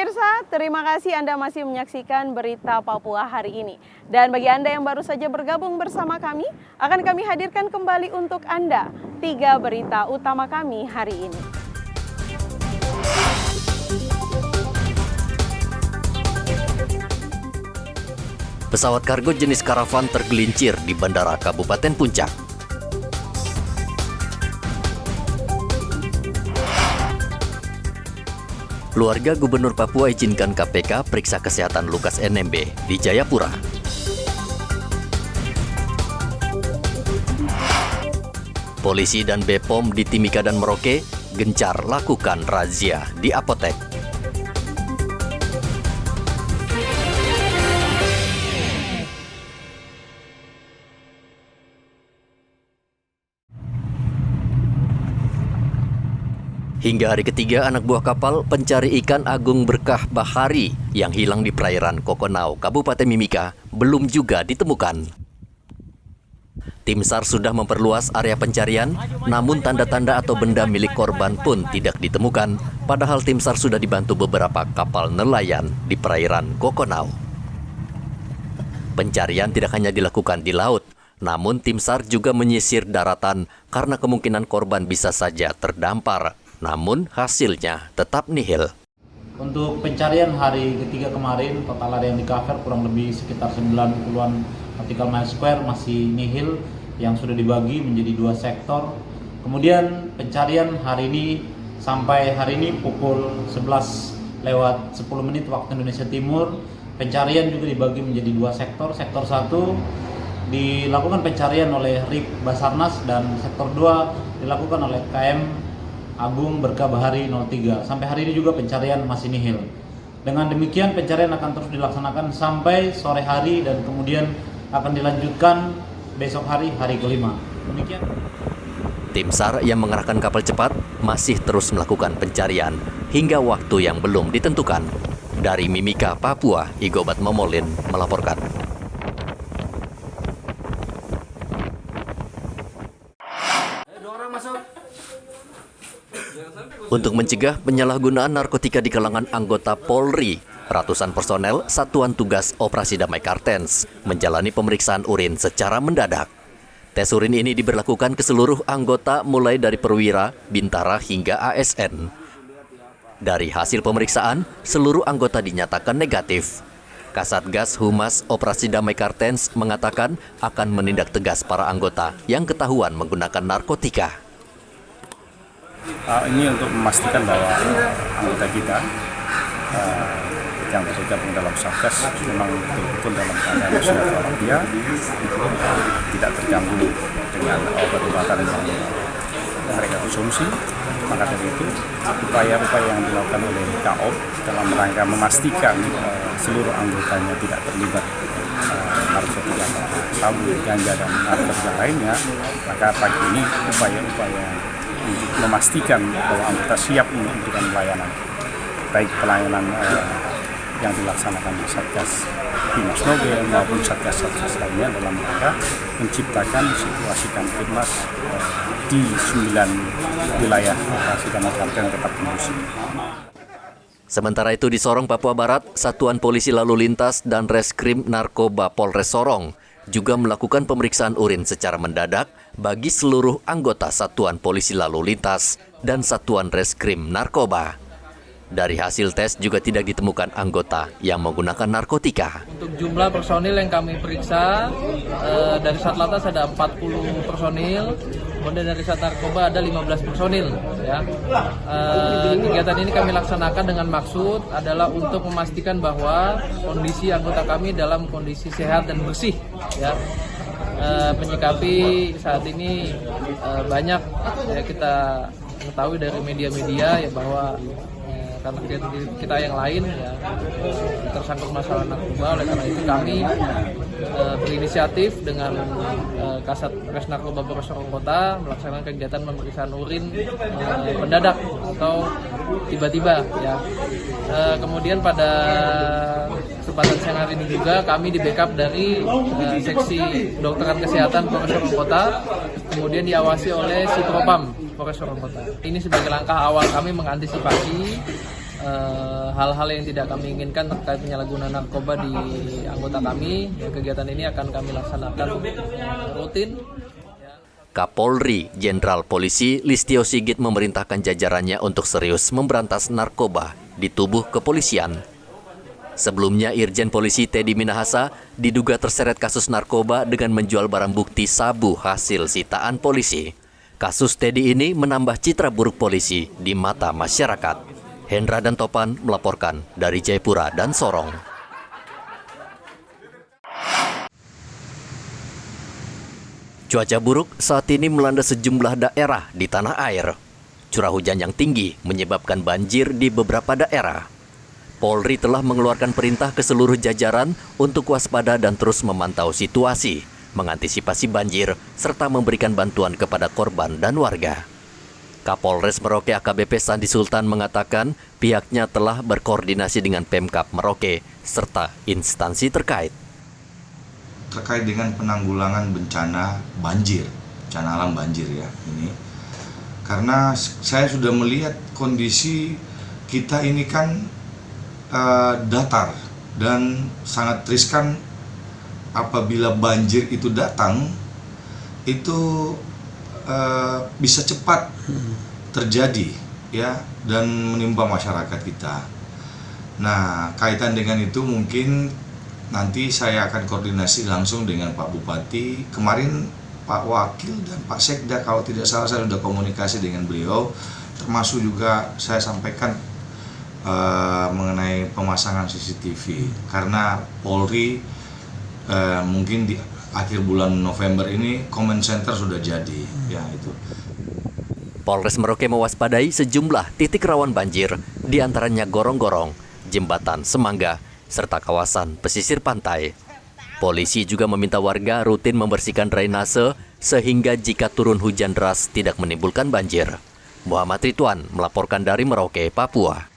Pemirsa, terima kasih Anda masih menyaksikan Berita Papua hari ini. Dan bagi Anda yang baru saja bergabung bersama kami, akan kami hadirkan kembali untuk Anda 3 berita utama kami hari ini. Pesawat kargo jenis karavan tergelincir di Bandara Kabupaten Puncak. Keluarga Gubernur Papua izinkan KPK periksa kesehatan Lukas NMB di Jayapura. Polisi dan BPOM di Timika dan Merauke gencar lakukan razia di apotek. Hingga hari ketiga, anak buah kapal pencari ikan Agung Berkah Bahari yang hilang di perairan Kokonau, Kabupaten Mimika, belum juga ditemukan. Tim SAR sudah memperluas area pencarian, namun tanda-tanda atau benda milik korban pun tidak ditemukan, padahal tim SAR sudah dibantu beberapa kapal nelayan di perairan Kokonau. Pencarian tidak hanya dilakukan di laut, namun tim SAR juga menyisir daratan karena kemungkinan korban bisa saja terdampar. Namun hasilnya tetap nihil. Untuk pencarian hari ketiga kemarin, total area yang di-cover kurang lebih sekitar 90-an nautical mile square masih nihil yang sudah dibagi menjadi 2 sektor. Kemudian pencarian hari ini sampai hari ini pukul 11 lewat 10 menit waktu Indonesia Timur, pencarian juga dibagi menjadi 2 sektor. Sektor 1 dilakukan pencarian oleh RIK Basarnas dan sektor 2 dilakukan oleh KM Agung Berkah Bahari 03. Sampai hari ini juga pencarian masih nihil. Dengan demikian pencarian akan terus dilaksanakan sampai sore hari dan kemudian akan dilanjutkan besok hari kelima. Demikian. Tim SAR yang mengerahkan kapal cepat masih terus melakukan pencarian hingga waktu yang belum ditentukan. Dari Mimika, Papua, Igobat Momolin melaporkan. Untuk mencegah penyalahgunaan narkotika di kalangan anggota Polri, ratusan personel Satuan Tugas Operasi Damai Kartens menjalani pemeriksaan urin secara mendadak. Tes urin ini diberlakukan ke seluruh anggota mulai dari perwira, bintara hingga ASN. Dari hasil pemeriksaan, seluruh anggota dinyatakan negatif. Kasatgas Humas Operasi Damai Kartens mengatakan akan menindak tegas para anggota yang ketahuan menggunakan narkotika. Ini untuk memastikan bahwa anggota kita yang tergabung dalam Satgas memang betul-betul dalam keadaan sehat walafiat, tidak terganggu dengan obat-obatan yang mereka konsumsi. Maka dari itu, upaya-upaya yang dilakukan oleh KOP dalam rangka memastikan seluruh anggotanya tidak terlibat narkotika, sabu, ganja, dan narkotika lainnya, maka pagi ini upaya-upaya untuk memastikan bahwa anggota siap memberikan pelayanan, baik pelayanan yang dilaksanakan di Satgas Dimas Nobel maupun Satgas-Satgas lainnya dalam rangka menciptakan situasi kamtipmas di 9 wilayah operasi Damai Kartens tetap kondusif. Sementara itu di Sorong, Papua Barat, Satuan Polisi Lalu Lintas dan Reskrim Narkoba Polres Sorong juga melakukan pemeriksaan urin secara mendadak bagi seluruh anggota Satuan Polisi Lalu Lintas dan Satuan Reskrim Narkoba. Dari hasil tes juga tidak ditemukan anggota yang menggunakan narkotika. Untuk jumlah personil yang kami periksa, dari Satlantas ada 40 personil, kemudian dari Sat Narkoba ada 15 personil. Ya. Kegiatan ini kami laksanakan dengan maksud adalah untuk memastikan bahwa kondisi anggota kami dalam kondisi sehat dan bersih. Ya. Menyikapi saat ini banyak ya, kita mengetahui dari media-media ya bahwa karena kita yang lain ya tersangkut masalah narkoba, oleh karena itu kami berinisiatif dengan Kasat Res Narkoba Polres Sorong Kota melaksanakan kegiatan pemeriksaan urin mendadak atau tiba-tiba ya. Kemudian pada kesempatan siang hari ini juga kami di backup dari seksi Kedokteran Kesehatan Polres Sorong Kota, kemudian diawasi oleh Sitropam Polres Sorong Kota. Ini sebagai langkah awal kami mengantisipasi hal-hal yang tidak kami inginkan terkait penyalahgunaan narkoba di anggota kami. Kegiatan ini akan kami laksanakan rutin. Kapolri Jenderal Polisi Listio Sigit memerintahkan jajarannya untuk serius memberantas narkoba di tubuh kepolisian. Sebelumnya, Irjen Polisi Teddy Minahasa diduga terseret kasus narkoba dengan menjual barang bukti sabu hasil sitaan polisi. Kasus Teddy ini menambah citra buruk polisi di mata masyarakat. Hendra dan Topan melaporkan dari Jayapura dan Sorong. Cuaca buruk saat ini melanda sejumlah daerah di tanah air. Curah hujan yang tinggi menyebabkan banjir di beberapa daerah. Polri telah mengeluarkan perintah ke seluruh jajaran untuk waspada dan terus memantau situasi, mengantisipasi banjir, serta memberikan bantuan kepada korban dan warga. Kapolres Merauke AKBP Sandi Sultan mengatakan pihaknya telah berkoordinasi dengan Pemkab Merauke serta instansi terkait. Terkait dengan penanggulangan bencana banjir, bencana alam banjir ya ini. Karena saya sudah melihat kondisi kita ini kan datar dan sangat riskan apabila banjir itu datang, itu bisa cepat terjadi ya dan menimpa masyarakat kita. Nah, kaitan dengan itu mungkin nanti saya akan koordinasi langsung dengan Pak Bupati. Kemarin Pak Wakil dan Pak Sekda kalau tidak salah saya sudah komunikasi dengan beliau. Termasuk juga saya sampaikan mengenai pemasangan CCTV. Karena Polri mungkin di akhir bulan November ini Command Center sudah jadi. Ya itu. Polres Merauke mewaspadai sejumlah titik rawan banjir, diantaranya gorong-gorong, jembatan Semangga, serta kawasan pesisir pantai. Polisi juga meminta warga rutin membersihkan drainase sehingga jika turun hujan deras tidak menimbulkan banjir. Muhammad Ridwan melaporkan dari Merauke, Papua.